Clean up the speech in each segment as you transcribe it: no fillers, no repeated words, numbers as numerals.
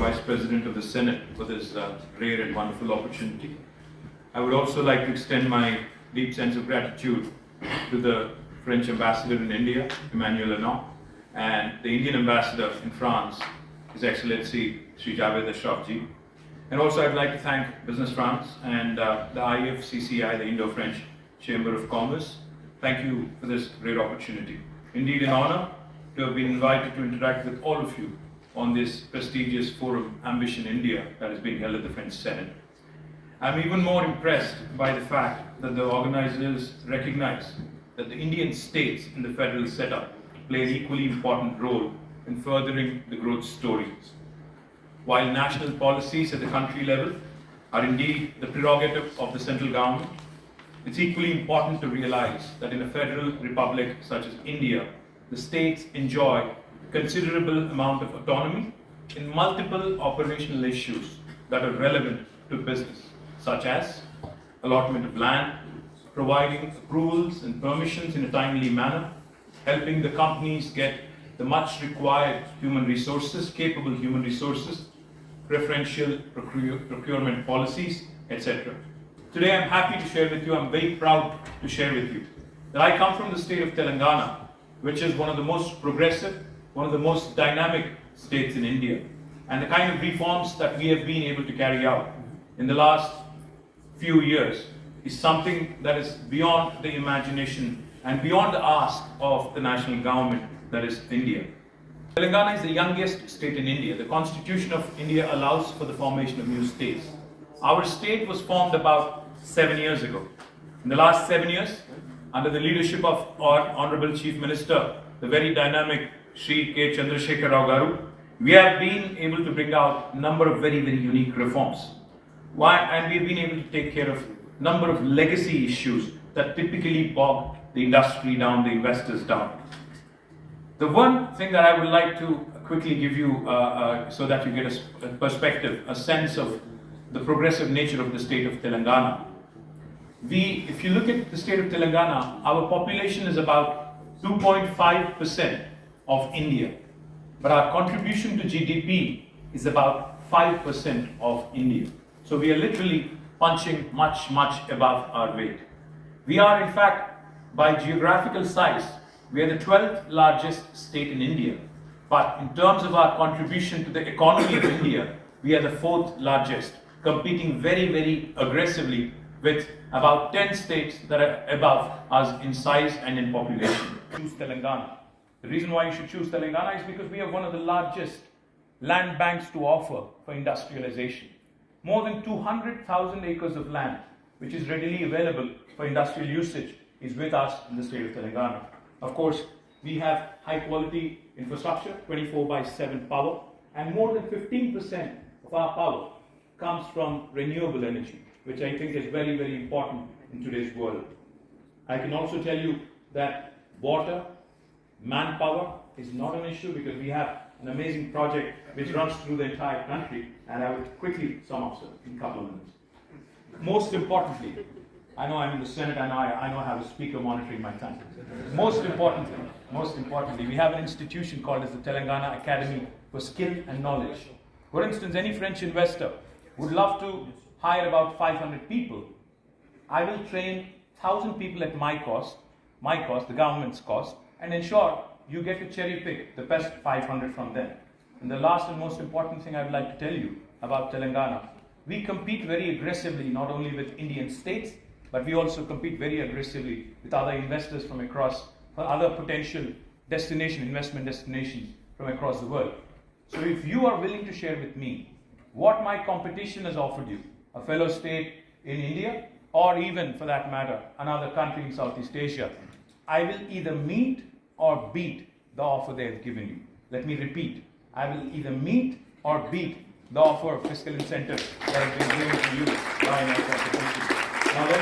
Vice President of the Senate, for this rare and wonderful opportunity. I would also like to extend my deep sense of gratitude to the French Ambassador in India, Emmanuel Arnault, and the Indian Ambassador in France, His Excellency Sri Javed Ashrafji. And also I'd like to thank Business France and the IFCCI, the Indo-French Chamber of Commerce. Thank you for this great opportunity. Indeed an honor to have been invited to interact with all of you on this prestigious forum, Ambition India, that is being held at the French Senate. I'm even more impressed by the fact that the organizers recognize that the Indian states in the federal setup play an equally important role in furthering the growth stories. While national policies at the country level are indeed the prerogative of the central government, it's equally important to realize that in a federal republic such as India, the states enjoy considerable amount of autonomy in multiple operational issues that are relevant to business, such as allotment of land, providing approvals and permissions in a timely manner, helping the companies get the much required human resources, capable human resources, preferential procurement policies, etc. Today I'm happy to share with you, I'm very proud to share with you, that I come from the state of Telangana, which is one of the most progressive, one of the most dynamic states in India. And the kind of reforms that we have been able to carry out in the last few years is something that is beyond the imagination and beyond the ask of the national government, that is India. Telangana is the youngest state in India. The Constitution of India allows for the formation of new states. Our state was formed about 7 years ago. In the last 7 years, under the leadership of our Honorable Chief Minister, the very dynamic Shri K. Chandrasekhar Rao Garu, we have been able to bring out a number of very, very unique reforms. And we have been able to take care of a number of legacy issues that typically bog the industry down, the investors down. The one thing that I would like to quickly give you so that you get a perspective, a sense of the progressive nature of the state of Telangana. If you look at the state of Telangana, our population is about 2.5% of India, but our contribution to GDP is about 5% of India. So we are literally punching much, much above our weight. We are in fact, by geographical size, we are the 12th largest state in India, but in terms of our contribution to the economy of India, we are the 4th largest, competing very, very aggressively with about 10 states that are above us in size and in population. Choose Telangana. The reason why you should choose Telangana is because we have one of the largest land banks to offer for industrialization. More than 200,000 acres of land, which is readily available for industrial usage, is with us in the state of Telangana. Of course, we have high quality infrastructure, 24/7 power, and more than 15% of our power comes from renewable energy, which I think is very, very important in today's world. I can also tell you that water, manpower is not an issue because we have an amazing project which runs through the entire country, and I will quickly sum up in a couple of minutes. Most importantly, I know I'm in the Senate and I know I have a speaker monitoring my time. Most importantly, we have an institution called as the Telangana Academy for Skill and Knowledge. For instance, any French investor would love to hire about 500 people. I will train 1,000 people at my cost, the government's cost, and ensure you get to cherry pick the best 500 from them. And the last and most important thing I would like to tell you about Telangana, we compete very aggressively not only with Indian states, but we also compete very aggressively with other investors from across, for other potential investment destinations from across the world. So if you are willing to share with me what my competition has offered you, a fellow state in India, or even for that matter, another country in Southeast Asia, I will either meet or beat the offer they have given you. Let me repeat, I will either meet or beat the offer of fiscal incentives that have been given to you by my competition. Now let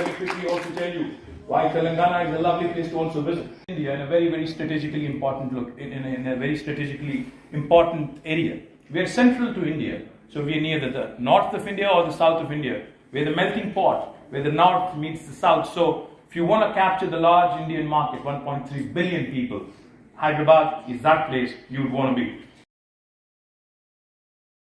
me quickly also tell you why Telangana is a lovely place to also visit. India in a very, very strategically important in a very strategically important area. We are central to India, so we are near the north of India or the south of India. We are the melting pot, where the north meets the south. So if you want to capture the large Indian market, 1.3 billion people, Hyderabad is that place you would want to be.